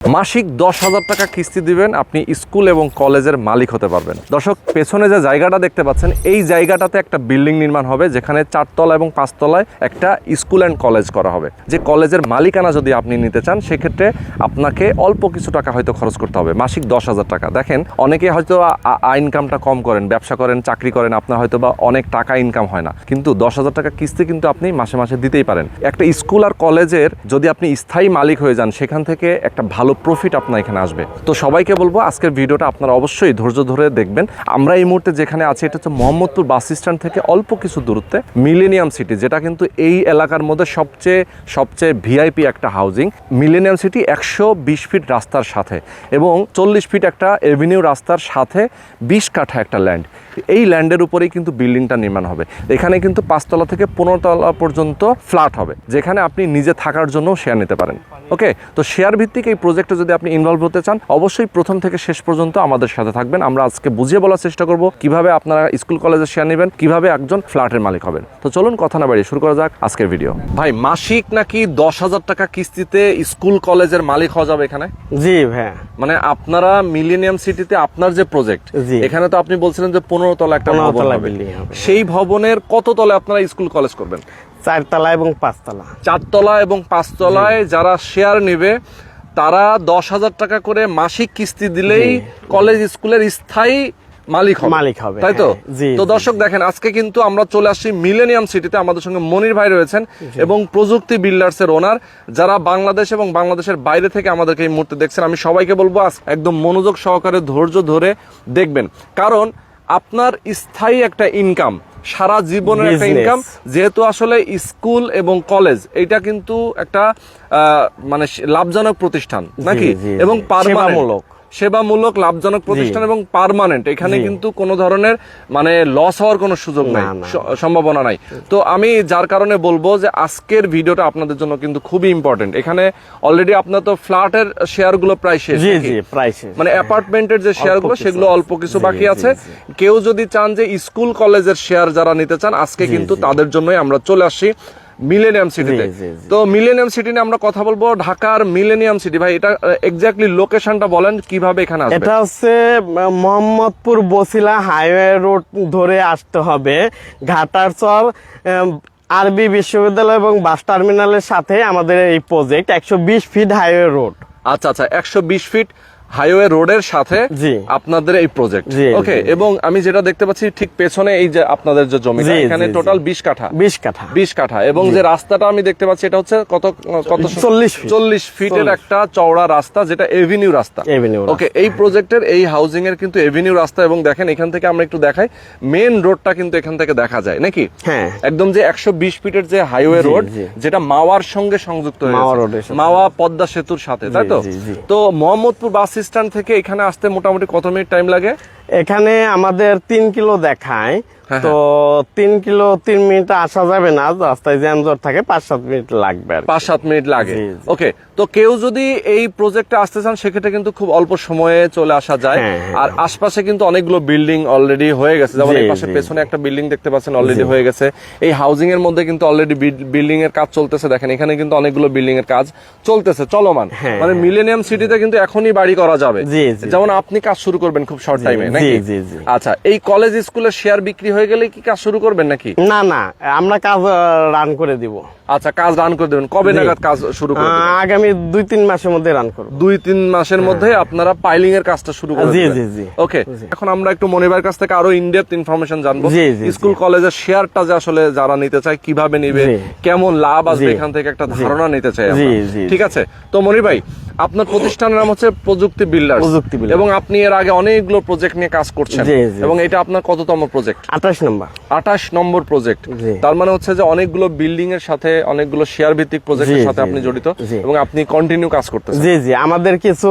মাসিক 10,000 টাকা কিস্তি দিবেন, আপনি স্কুল এবং কলেজের মালিক হতে পারবেন। দর্শক, পেছনে যে জায়গাটা দেখতে পাচ্ছেন, এই জায়গাটাতে একটা বিল্ডিং নির্মাণ হবে, যেখানে 4 তলা এবং 5 তলায় একটা স্কুল অ্যান্ড কলেজ করা হবে। যে কলেজের মালিকানা যদি আপনি নিতে চান, সেক্ষেত্রে আপনাকে অল্প কিছু টাকা হয়তো খরচ করতে হবে, মাসিক 10,000 টাকা। দেখেন, অনেকে হয়তো ইনকামটা কম করেন, ব্যবসা করেন, চাকরি করেন, আপনার হয়তো বা অনেক টাকা ইনকাম হয় না, কিন্তু 10,000 টাকা কিস্তি কিন্তু আপনি মাসে মাসে দিতেই পারেন। একটা স্কুল আর কলেজের যদি আপনি স্থায়ী মালিক হয়ে যান, সেখান থেকে একটা ভালো প্রফিট আপনার এখানে আসবে। তো সবাইকে বলবো, আজকের ভিডিওটা আপনারা অবশ্যই ধৈর্য ধরে দেখবেন। আমরা এই মুহূর্তে যেখানে আছি, এটা হচ্ছে মোহাম্মদপুর বাস স্ট্যান্ড থেকে অল্প কিছু দূরত্বে মিলেনিয়াম সিটি, যেটা কিন্তু এই এলাকার মধ্যে সবচেয়ে ভিআইপি একটা হাউজিং। মিলেনিয়াম সিটি 120 ফিট রাস্তার সাথে এবং 40 ফিট একটা এভিনিউ রাস্তার সাথে 20 কাঠা একটা ল্যান্ড। এই ল্যান্ডের উপরেই কিন্তু বিল্ডিংটা নির্মাণ হবে। এখানে কিন্তু 5 তলা থেকে 15 তলা পর্যন্ত ফ্ল্যাট হবে, যেখানে আপনি নিজে থাকার জন্য শেয়ার নিতে পারেন। ওকে, তো শেয়ার ভিত্তিক এই প্রজেক্টে যদি আপনি ইনভলভ হতে চান, অবশ্যই প্রথম থেকে শেষ পর্যন্ত আমাদের সাথে থাকবেন। আমরা আজকে বুঝিয়ে বলার চেষ্টা করব কিভাবে আপনারা স্কুল কলেজে শেয়ার নেবেন, কিভাবে একজন ফ্ল্যাটের মালিক হবেন। তো চলুন কথা না বাড়িয়ে শুরু করা যাক আজকের ভিডিও। ভাই, মাসিক নাকি 10,000 টাকা কিস্তিতে স্কুল কলেজের মালিক হওয়া যাবে এখানে? জি ভাই, মানে আপনারা মিলেনিয়াম সিটিতে আপনার যে প্রজেক্ট, এখানে তো আপনি বলছিলেন যে 15 তলা একটা ভবন হবে, সেই ভবনের কত তলায় আপনারা স্কুল কলেজ করবেন? 4 তলা এবং 5 তলা। 4 তলা এবং 5 তলায় যারা শেয়ার নেবে, তারা 10,000 টাকা করে মাসিক কিস্তি দিলেই কলেজ স্কুলের স্থায়ী মালিক হবে, তাই তো? তো দর্শক দেখেন, আজকে কিন্তু আমরা চলে আসছি মিলেনিয়াম সিটিতে। আমাদের সঙ্গে মনির ভাই রয়েছেন এবং প্রযুক্তি বিল্ডার্সের ওনার, যারা বাংলাদেশ এবং বাংলাদেশের বাইরে থেকে আমাদেরকে এই মুহূর্তে দেখছেন। আমি সবাইকে বলবো একদম মনোযোগ সহকারে ধৈর্য ধরে দেখবেন, কারণ আপনার স্থায়ী একটা ইনকাম, সারা জীবনের একটা ইনকাম, যেহেতু আসলে স্কুল এবং কলেজ এটা কিন্তু একটা মানে লাভজনক প্রতিষ্ঠান নাকি, এবং সেবামূলক লাভজনক প্রতিষ্ঠান এবং পার্মানেন্ট। এখানে কিন্তু কোনো ধরনের মানে লস হওয়ার কোনো সুযোগ নাই, সম্ভাবনা নাই। তো আমি যার কারণে বলবো যে আজকের ভিডিওটা আপনাদের জন্য কিন্তু খুবই ইম্পর্টেন্ট। এখানে অলরেডি আপনার তো ফ্ল্যাটের শেয়ারগুলো প্রায় শেষ, মানে অ্যাপার্টমেন্টের যে শেয়ারগুলো সেগুলো অল্প কিছু বাকি আছে। কেউ যদি চান যে স্কুল কলেজের শেয়ার যারা নিতে চান, আজকে কিন্তু তাদের জন্যই আমরা চলে আসছি মিলেনিয়াম সিটিতে। তো মিলেনিয়াম সিটি নিয়ে আমরা কথা বলবো, ঢাকার মিলেনিয়াম সিটি। ভাই, এটা এক্স্যাক্টলি লোকেশনটা বলেন, কিভাবে এখানে আসবে? এটা হচ্ছে মোহাম্মদপুর বসিলা হাইওয়ে রোড ধরে আসতে হবে। ঘাটারচর আরবি বিশ্ববিদ্যালয় এবং বাস টার্মিনালের সাথে আমাদের এই প্রজেক্ট। 120 fit highway road. আচ্ছা, 120 ফিট হাইওয়ে রোডের সাথে আপনাদের এই প্রজেক্ট। ওকে, এবং আমি যেটা দেখতে পাচ্ছি ঠিক পেছনে, এই যে আপনাদের যে জমি, এখানে টোটাল 20 কাঠা এবং যে রাস্তাটা আমি দেখতে পাচ্ছি, এটা হচ্ছে কত 40 ফিটের একটা চওড়া রাস্তা, যেটা এভিনিউ রাস্তা। ওকে, এই প্রজেক্টের এই হাউজিং এর কিন্তু এভিনিউ রাস্তা, এবং দেখেন এখান থেকে আমরা একটু দেখাই, মেন রোডটা কিন্তু এখান থেকে দেখা যায় নাকি? হ্যাঁ, একদম যে 120 ফিটের যে হাইওয়ে রোড, যেটা মাওয়ার সঙ্গে সংযুক্ত হয়েছে, মাওয়া পদ্মা সেতুর সাথে, তাই তো? তো মোহাম্মদপুর বাস স্ট্যান্ড থেকে এখানে আসতে মোটামুটি কত মিনিট টাইম লাগে? এখানে আমাদের 3 কিলো দেখায়, তো 3 কিলো 3 মিনিট আসা যাবে না, রাস্তায় জ্যামজট থাকে, 5-7 মিনিট লাগবে, 5-7 মিনিট লাগে। ওকে, তো কেউ যদি এই প্রজেক্টে আসতে চান, সেক্ষেত্রে কিন্তু খুব অল্প সময়ে চলে আসা যায়। আর আশপাশে কিন্তু অনেকগুলো বিল্ডিং অলরেডি হয়ে গেছে, যেমন এই পাশে পেছনে একটা বিল্ডিং দেখতে পাচ্ছেন, অলরেডি হয়ে গেছে। এই হাউজিং এর মধ্যে কিন্তু অলরেডি বিল্ডিং এর কাজ চলতেছে। দেখেন, এখানে কিন্তু অনেকগুলো বিল্ডিং এর কাজ চলতেছে, চলমান। মানে মিলেনিয়াম সিটিতে কিন্তু এখনই বাড়ি করা যাবে, যেমন আপনি কাজ শুরু করবেন খুব শর্ট টাইমে নাকি? আচ্ছা, এই কলেজ স্কুলের শেয়ার বিক্রি হয়ে গেলে কি কাজ শুরু করবেন নাকি? না, আমরা কাজ রান করে দিব। আচ্ছা, কাজ রান করে দেবেন। কবে নাগাদ কাজ শুরু করবেন? আগামী 2-3 মাসের মধ্যে রান করব। 2-3 মাসের মধ্যে আপনারা পাইলিং এর কাজটা শুরু করবেন? জি। ওকে, এখন আমরা একটু মনিবার কাছ থেকে আরো ইনডেপথ ইনফরমেশন জানবো। স্কুল কলেজের শেয়ারটা যে আসলে যারা নিতে চায়, কিভাবে নিবে, কেমন লাভ আসবে, এখান থেকে একটা ধারণা নিতে চাই আমরা। ঠিক আছে, তো মনির ভাই, আপনার প্রতিষ্ঠানের নাম হচ্ছে প্রযুক্তি বিল্ডার্স, এবং আপনি এর আগে অনেকগুলো প্রজেক্ট নিয়ে কাজ করছেন, এবং এটা আপনার কততম প্রজেক্ট? 28 নম্বর প্রজেক্ট। তার মানে হচ্ছে যে অনেকগুলো বিল্ডিং এর সাথে, অনেকগুলো শেয়ার ভিত্তিক প্রজেক্টের সাথে আপনি জড়িত, এবং আপনি কন্টিনিউ কাজ করতেছেন। জি, আমাদের কিছু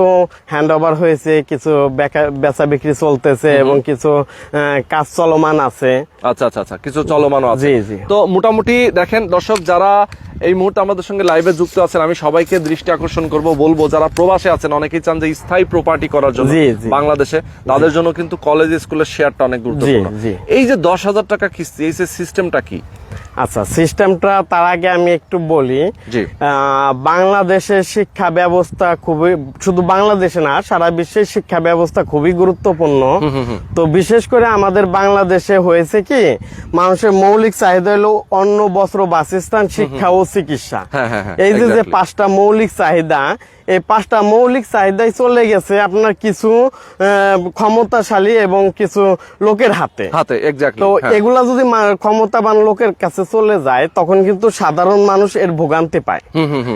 হ্যান্ড ওভার হয়েছে, কিছু বেচা বিক্রি চলতেছে, এবং কিছু কাজ চলমান আছে। আচ্ছা, কিছু চলমানও আছে। তো মোটামুটি দেখেন দর্শক, যারা এই মুহূর্তে আমাদের সঙ্গে লাইভে যুক্ত আছেন, আমি সবাইকে দৃষ্টি আকর্ষণ বলবো যারা প্রবাসে আছেন, অনেকেই চান যে স্থায়ী প্রপার্টি করার জন্য বাংলাদেশে, তাদের জন্য কিন্তু কলেজ স্কুলের শেয়ারটা অনেক গুরুত্বপূর্ণ। এই যে 10,000 টাকা কিস্তি, এই সিস্টেমটা কি? আচ্ছা, সিস্টেমটা তার আগে আমি একটু বলি। জি। বাংলাদেশের শিক্ষা ব্যবস্থা খুবই, শুধু বাংলাদেশে না সারা বিশ্বের শিক্ষা ব্যবস্থা খুবই গুরুত্বপূর্ণ। তো বিশেষ করে আমাদের বাংলাদেশে হয়েছে কি, মানুষের মৌলিক চাহিদা হলো অন্ন, বস্ত্র, বাসস্থান, শিক্ষা ও চিকিৎসা। এই যে exactly। 5টা মৌলিক চাহিদা, এই 5টা মৌলিক চাহিদাই চলে গেছে আপনার কিছু ক্ষমতাশালী এবং কিছু লোকের হাতে। এক্স্যাক্টলি। তো এগুলা যদি ক্ষমতাবান লোকের কাছে চলে যায় তখন কিন্তু সাধারণ মানুষ এর ভোগান্তি পায়।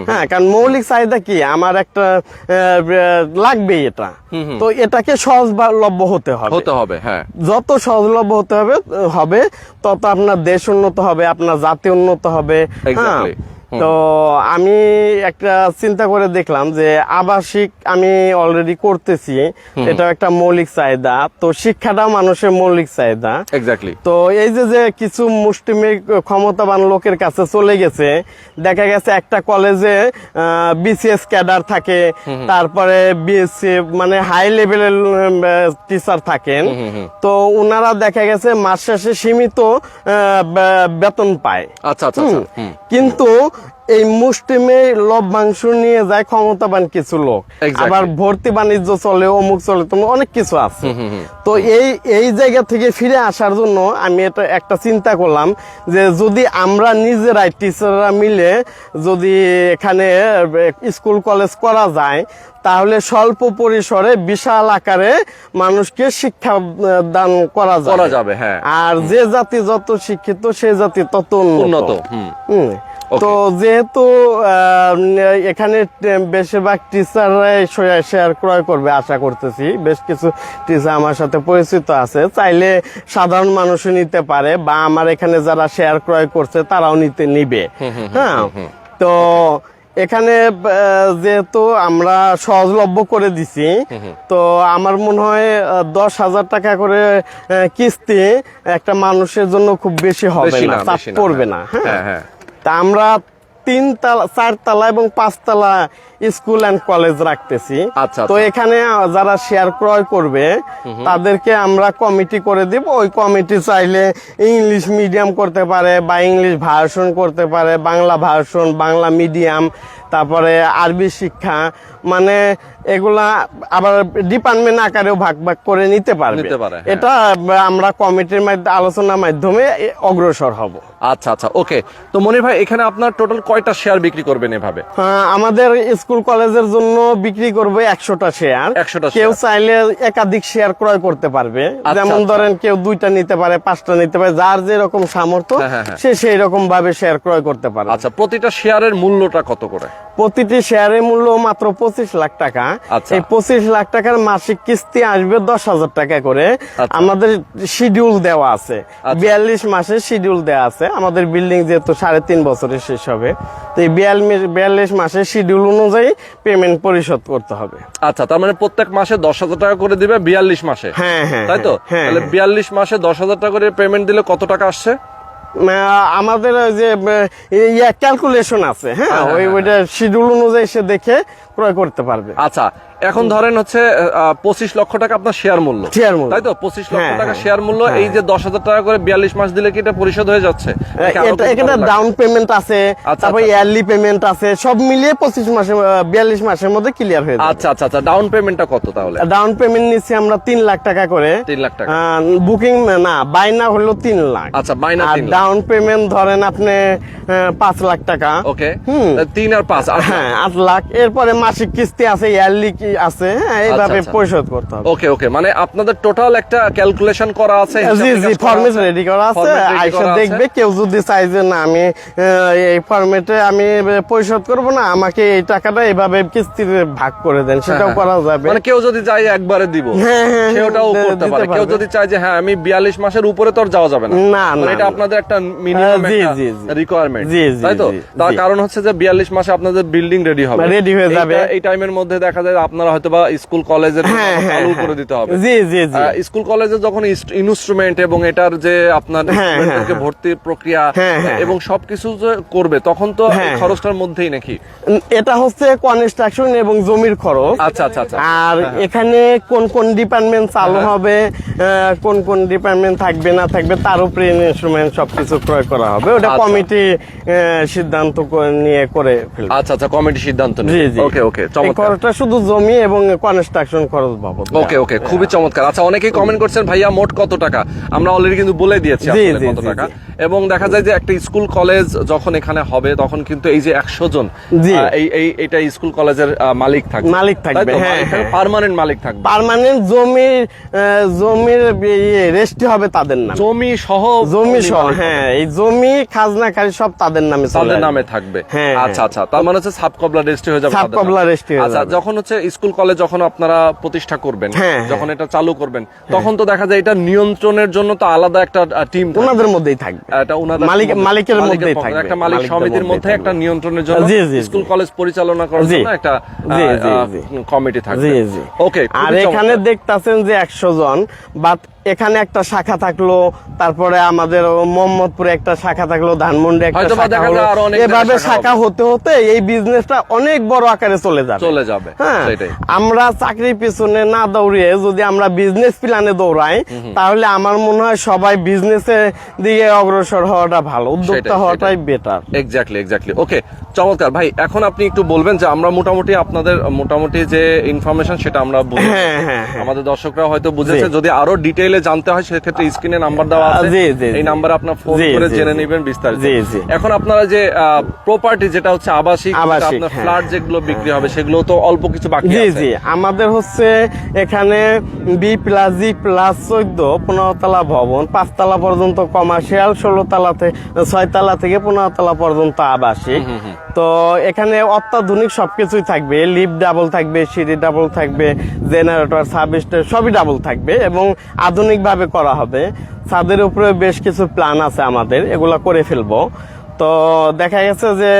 হ্যাঁ, কারণ মৌলিক চাহিদা কি, আমার একটা লাগবেই এটা। তো এটাকে সহজলভ্য হতে হবে। হ্যাঁ, যত সহজলভ্য হবে তত আপনার দেশ উন্নত হবে, আপনার জাতি উন্নত হবে। হ্যাঁ, Exactly। তো আমি একটা চিন্তা করে দেখলাম যে আবাসিক আমি অলরেডি করতেছি, এটা একটা মৌলিক চাহিদা। তো শিক্ষাটাও মানুষের মৌলিক চাহিদা। এক্স্যাক্টলি। তো এই যে কিছু মুষ্টিমেয় ক্ষমতাবান লোকের কাছে চলে গেছে, দেখা গেছে একটা কলেজে বিসিএস ক্যাডার থাকে, তারপরে বিএসসি মানে হাই লেভেলের টিচার থাকেন। তো ওনারা দেখা গেছে মাস শেষে সীমিত বেতন পায়। আচ্ছা। কিন্তু এই মুষ্টিমেয় লভ্যাংশ নিয়ে যায় ক্ষমতাবান কিছু লোক। Exactly। আবার ভর্তি বাণিজ্য চলে, অমুক চলে, তোমার অনেক কিছু আছে। তো এই জায়গা থেকে ফিরে আসার জন্য আমি এটা একটা চিন্তা করলাম যে যদি আমরা নিজেরাই টিচাররা মিলে যদি এখানে স্কুল কলেজ করা যায় তাহলে স্বল্প পরিসরে বিশাল আকারে মানুষকে শিক্ষা দান করা যাবে। হ্যাঁ। আর যে জাতি যত শিক্ষিত সে জাতি তত উন্নত। তো যেহেতু এখানে বেশিরভাগ টিচাররাই শেয়ার ক্রয় করবে আশা করতেছি, বেশ কিছু টিচার আমার সাথে পরিচিত আছে, চাইলে সাধারণ মানুষও নিতে পারে বা আমার এখানে যারা শেয়ার ক্রয় করছে তারাও নিবে। হ্যাঁ, তো এখানে যেহেতু আমরা সহজলভ্য করে দিছি, তো আমার মনে হয় 10,000 টাকা করে কিস্তি একটা মানুষের জন্য খুব বেশি হবে না, চাপ পড়বে না। হ্যাঁ, তা আমরা 3 তলা, 4 তলা এবং 5 তলা স্কুল অ্যান্ড কলেজ রাখতেছি। তো এখানে যারা শেয়ার ক্রয় করবে তাদেরকে আমরা কমিটি করে দিব। ওই কমিটি চাইলে ইংলিশ মিডিয়াম করতে পারে বা ইংলিশ ভার্সন করতে পারে, বাংলা ভার্সন, বাংলা মিডিয়াম, তারপরে আরবি শিক্ষা, মানে এগুলা আবার ডিপার্টমেন্ট আকারেও ভাগ ভাগ করে নিতে পারবে। এটা আমরা কমিটির আলোচনার মাধ্যমে অগ্রসর হব। আচ্ছা, ওকে। তো মনির ভাই, এখানে আপনার টোটাল কয়টা শেয়ার বিক্রি করবেন এভাবে? আমাদের স্কুল কলেজের জন্য বিক্রি করবে 100টা শেয়ার। কেউ চাইলে একাধিক শেয়ার ক্রয় করতে পারবে, যেমন ধরেন কেউ 2টা নিতে পারে, 5টা নিতে পারে, যার যেরকম সামর্থ্য সে সেই রকম ভাবে শেয়ার ক্রয় করতে পারে। আচ্ছা, প্রতিটা শেয়ারের মূল্যটা কত করে? প্রতিটি শেয়ারের মূল্য মাত্র 25 লাখ টাকা। এই 25 লাখ টাকার মাসিক কিস্তি আসবে 10,000 টাকা করে। আমাদের শিডিউল দেওয়া আছে, 42 মাসের শিডিউল দেওয়া আছে। আমাদের বিল্ডিং যেহেতু 3.5 বছরে শেষ হবে, তো এই 42 মাসের শিডিউল অনুযায়ী পেমেন্ট পরিশোধ করতে হবে। আচ্ছা, তার মানে প্রত্যেক মাসে 10,000 টাকা করে দিবে 42 মাসে। হ্যাঁ, তাই তো? তাহলে 42 মাসে 10,000 টাকা করে পেমেন্ট দিলে কত টাকা আসছে? আমাদের যে ক্যালকুলেশন আছে, হ্যাঁ, ওইটা শিডিউল অনুযায়ী সে দেখে ক্রয় করতে পারবে। আচ্ছা, এখন ধরেন হচ্ছে 25 লক্ষ টাকা আপনার শেয়ার মূল্য, তাই তো? 25 লক্ষ টাকা শেয়ার মূল্য, এই যে 10,000 টাকা করে 42 মাস দিলে কি এটা পরিশোধ হয়ে যাচ্ছে? এখানে ডাউন পেমেন্ট আছে, তারপর ইয়ারলি পেমেন্ট আছে, সব মিলিয়ে 42 মাসের মধ্যে ক্লিয়ার হয়ে যাবে। আচ্ছা, ডাউন পেমেন্টটা কত তাহলে? ডাউন পেমেন্ট নিচ্ছি আমরা 3 লাখ টাকা করে। 3 লাখ টাকা বুকিং না, বাইনা হলো 3 লাখ। আচ্ছা, বাইনা 3 লাখ। ডাউন পেমেন্ট ধরেন আপনি 5 লাখ টাকা। ওকে, 3 আর 5, হ্যাঁ, 8 লাখ। এরপরে মাসিক কিস্তি আছে, ইয়ারলি কি আছে, হ্যাঁ, এইভাবে পরিশোধ করতে হবে। ওকে, মানে আপনাদের টোটাল একটা ক্যালকুলেশন করা আছে, জি, ফরম্যাট রেডি করা আছে। আইসা দেখবে, কেউ যদি চাই যে না আমি এই ফরম্যাটে আমি পরিশোধ করব না, আমাকে এই টাকাটা এইভাবে কিস্তিতে ভাগ করে দেন, সেটাও করা যাবে। মানে কেউ যদি চায় একবারে দিব, সেটাও করতে পারে। কেউ যদি চায় যে হ্যাঁ আমি 42 মাসের উপরে তো আর যাওয়া যাবে না, মানে এটা আপনাদের একটা মিনিমাম রিকোয়ারমেন্ট, তাই তো? তার কারণ হচ্ছে যে 42 মাসে আপনাদের বিল্ডিং রেডি হবে, রেডি হয়ে যাবে। এই টাইমের মধ্যে দেখা যায় আপনারা হয়তো বা স্কুল কলেজের হ্যাঁ, হ্যাঁ, চালু হ্যাঁ। করে দিতে হবে। জি জি জি স্কুল কলেজে যখন ইনস্ট্রুমেন্ট এবং এটার যে আপনার হ্যাঁ, স্টুডেন্টদেরকে হ্যাঁ। ভর্তির প্রক্রিয়া হ্যাঁ, হ্যাঁ। এবং সবকিছু যে করবে তখন তো এই হ্যাঁ। খরচটার মধ্যেই নাকি? এটা হচ্ছে কনস্ট্রাকশন এবং জমির খরচ। আচ্ছা আচ্ছা আচ্ছা। আর এখানে কোন কোন ডিপার্টমেন্ট চালু হবে, কোন কোন ডিপার্টমেন্ট থাকবে না থাকবে, তার উপরে ইনস্ট্রুমেন্ট সবকিছু ক্রয় করা হবে। ওটা আচ্ছা। কমিটি সিদ্ধান্ত নিয়ে করে ফেলবে। আচ্ছা আচ্ছা, কমিটি সিদ্ধান্ত জি নেবে। জি ওকে ওকে, এই চমৎকার। খরচটা শুধু জমি এবং কনস্ট্রাকশন খরচ বাবদ। ওকে ওকে, খুবই চমৎকার। আচ্ছা, অনেকেই কমেন্ট করছেন ভাইয়া মোট কত টাকা, আমরা অলরেডি কিন্তু বলে দিয়েছি জি, আসলে জি, কত জি, টাকা। জি। এবং দেখা যায় যে একটা স্কুল কলেজ যখন এখানে হবে তখন কিন্তু এই যে 100 জন জি। এটা স্কুল কলেজের মালিক থাকবে। মালিক থাকবে, হ্যাঁ, হ্যাঁ। পার্মানেন্ট মালিক থাকবে। পার্মানেন্ট জমির রেস্টি হবে তাদের নামে। জমি সহ জমি উনি সহ, মালিক হ্যাঁ, এই জমি খাজনাকারী সব তাদের নামে চলে তাদের আসবে। নামে থাকবে। হ্যাঁ, আচ্ছা আচ্ছা, তার মানে হচ্ছে সাব কবলা রেজিস্ট্রি হয়ে যাবে সাব তাদের কবলা নামে। রেজিস্ট্রি হয়ে আচ্ছা, যাবে। যখন হচ্ছে স্কুল কলেজ যখন আপনারা প্রতিষ্ঠা করবেন, হ্যাঁ, যখন এটা চালু করবেন, তখন তো দেখা যায় এটা নিয়ন্ত্রণের জন্য তো আলাদা একটা টিম ওনাদের মধ্যেই থাকবে। এটা ওনাদের মালিকের মধ্যেই পক্ষে, থাকবে। একটা মালিক মালিকদের সমিতির মধ্যেই মধ্যে থাকবে। একটা নিয়ন্ত্রণের জন্য জি, জি, স্কুল জি। কলেজ পরিচালনা করার জি। জন্য একটা জি, জি, জি। কমিটি থাকবে। জি, জি। ওকে, আর এখানে দেখতাছেন যে 100 জন, বাট এখানে একটা শাখা থাকলো, তারপরে আমাদের মোহাম্মদপুরে একটা শাখা থাকলো, ধানমন্ডি একটা হয়তো বা শাখা দেখা হলো। যায় আরো অনেক এভাবে জায়গায় শাখা শাখা হতে হতে এই বিজনেসটা অনেক বড় আকারে চলে যাবে। চলে যাবে, হ্যাঁ, সেটাই। আমরা চাকরির পিছনে না দৌড়িয়ে যদি আমরা বিজনেস প্ল্যানে দৌড়াই, তাহলে আমার মনে হয় সবাই বিজনেসের দিকে অগ্রসর হওয়াটা ভালো, উদ্যোক্তা সেটাই, হওয়াটাই বেটার। এক্স্যাক্টলি। ওকে, চমৎকার ভাই। এখন আপনি একটু বলবেন যে আমরা আপনাদের মোটামুটি যে ইনফরমেশন সেটা আমরা বুঝেছি। হ্যাঁ, হ্যাঁ, হ্যাঁ। আমাদের দর্শকরা হয়তো বুঝেছে। জি। যদি আরো ডিটেইলে জানতে হয় সেক্ষেত্রে স্ক্রিনে নাম্বার দেওয়া আছে, জি, জি, এই জি। নাম্বারে আপনার ফোন জি, করে জি, জেনে জি। নেবেন বিস্তারিত। জি, জি। এখন আপনারা যে প্রপার্টি যেটা হচ্ছে আবাসিক, আবাসিক, আপনার হ্যাঁ। ফ্ল্যাট যেগুলো বিক্রি হবে সেগুলো তো অল্প কিছু বাকি জি আছে। জি, আমাদের হচ্ছে এখানে B+G+14 15 তলা ভবন, 5 তলা পর্যন্ত কমার্শিয়াল, 6 তলা থেকে 15 তলা পর্যন্ত আবাসিক। তো এখানে অত্যাধুনিক সবকিছুই থাকবে, লিফট ডাবল থাকবে, সিঁড়ি ডাবল থাকবে, জেনারেটর, সাবস্টেশন সবই ডাবল থাকবে এবং আধুনিক ভাবে করা হবে। ছাদের উপরে বেশ কিছু প্ল্যান আছে আমাদের, এগুলা করে ফেলবো। তো দেখা গেছে যে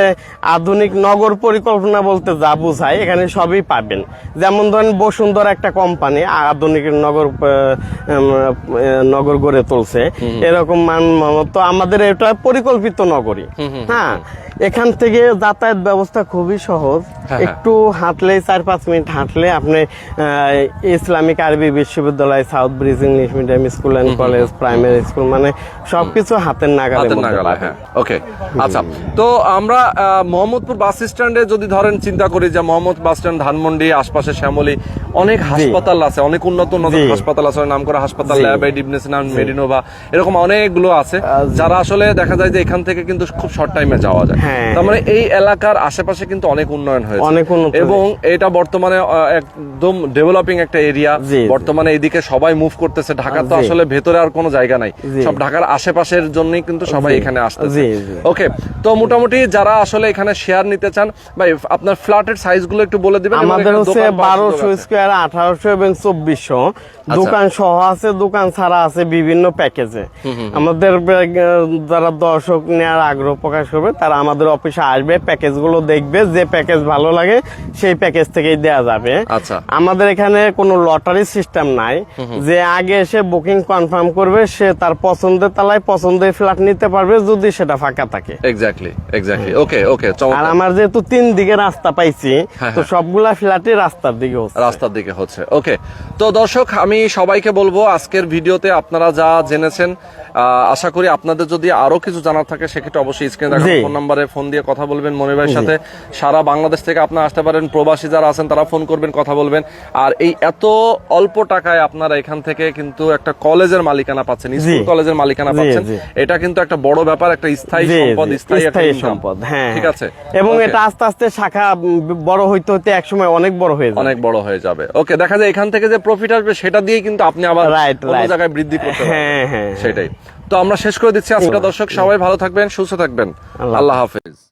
আধুনিক নগর পরিকল্পনা বলতে যা বোঝায় এখানে সবই পাবেন। যেমন ধরেন বসুন্ধরা একটা কোম্পানি আধুনিক নগর গড়ে তুলছে, এরকম তো আমাদের এটা পরিকল্পিত নগরী। হ্যাঁ, এখান থেকে যাতায়াত ব্যবস্থা খুবই সহজ। হ্যাঁ। একটু হাঁটলে 4-5 মিনিট হাঁটলে আপনি ইসলামিক আরবি বিশ্ববিদ্যালয়, south bridge English medium school and college, primary school, মানে সবকিছু হাতের নাগালে। হ্যাঁ। ওকে, আচ্ছা। তো আমরা মোহাম্মদপুর বাস স্ট্যান্ডে যদি ধরেন চিন্তা করি যে মোহাম্মদ বাস স্ট্যান্ড, ধানমন্ডি, আশপাশে শ্যামলী অনেক হাসপাতাল আছে, অনেক উন্নত জি। হাসপাতাল আছে, নাম করা হাসপাতাল, জি। ল্যাব ডিবনেসিনাম, মেডিনোভা, এরকম অনেকগুলো আছে যারা আসলে দেখা যায় যে এখান থেকে কিন্তু খুব শর্ট টাইমে যাওয়া যায়। হ্যাঁ। তার মানে এই এলাকার আশেপাশে কিন্তু অনেক উন্নয়ন হয়েছে, অনেক উন্নত এবং এটা বর্তমানে একদম ডেভেলপিং একটা এরিয়া। জি। বর্তমানে এইদিকে সবাই মুভ করতেছে। ঢাকা তো জি। আসলে ভেতরে আর কোনো জায়গা নাই, জি। সব ঢাকার আশেপাশের জন্যই কিন্তু সবাই জি। এখানে আসতেছে। জি, জি। ওকে, তো মোটামুটি যারা আসলে এখানে শেয়ার নিতে চান, ভাই আপনার ফ্ল্যাটের সাইজ গুলো একটু বলে দিবেন। এবং আমাদের এখানে হচ্ছে দোকান পাওয়ার সুযোগ 1200 আছে। স্কোয়ার, 1800 এবং 2400 আচ্ছা। দোকান সহ আছে, দোকান ছাড়া আছে বিভিন্ন প্যাকেজে। আমাদের যারা দর্শক নেওয়ার আগ্রহ প্রকাশ করবে তারা আমাদের অফিসে আসবে, প্যাকেজ গুলো দেখবে, যে প্যাকেজ ভালো লাগে সেই প্যাকেজ থেকেই দেওয়া যাবে। আচ্ছা। আমাদের এখানে কোনো লটারি সিস্টেম নাই, যে আগে এসে বুকিং কনফার্ম করবে সে তার পছন্দের তালায় পছন্দের ফ্ল্যাট নিতে পারবে যদি সেটা ফাঁকা থাকে। এক্স্যাক্টলি। ওকে, আর চমৎকার। আমার যেহেতু 3 দিকে রাস্তা পাইছি, হ্যাঁ, তো হ্যাঁ। সবগুলা ফ্ল্যাটই রাস্তার দিকে হচ্ছে। রাস্তার দিকে হচ্ছে। ওকে, তো দর্শক আমি সবাইকে বলবো আজকের ভিডিওতে আপনারা যা জেনেছেন, আশা করি আপনাদের যদি আরো কিছু জানার থাকে সেক্ষেত্রে অবশ্যই স্ক্রিনে দেখা জি। ফোন নাম্বারে ফোন দিয়ে কথা বলবেন মনির ভাইয়ের সাথে। সারা বাংলাদেশ থেকে আপনারা আসতে পারেন, প্রবাসী যারা আছেন তারা ফোন করবেন, কথা বলবেন। আর এই এত অল্প টাকায় আপনারা এখান থেকে কিন্তু একটা কলেজের মালিকানা পাচ্ছেন, স্কুল কলেজের মালিকানা জি, পাচ্ছেন। জি। এটা কিন্তু একটা বড় ব্যাপার, একটা স্থায়ী জি, সম্পদ, জি, স্থায়ী একটা স্থায়ী income। সম্পদ, হ্যাঁ, ঠিক আছে। এবং Okay. এটা আস্তে আস্তে শাখা বড় হইতে হইতে একসময় অনেক বড় হয়ে যাবে। অনেক বড় হয়ে যাবে। ওকে, দেখা যায় এখান থেকে যে প্রফিট আসবে সেটা দিয়ে কিন্তু আপনি আবার Right, অন্য right. জায়গায় বৃদ্ধি করতে পারবেন। হ্যাঁ, হ্যাঁ, সেটাই। তো আমরা শেষ করে দিচ্ছি আজকে। দর্শক সবাই ভালো থাকবেন, সুস্থ থাকবেন। আল্লাহ হাফেজ।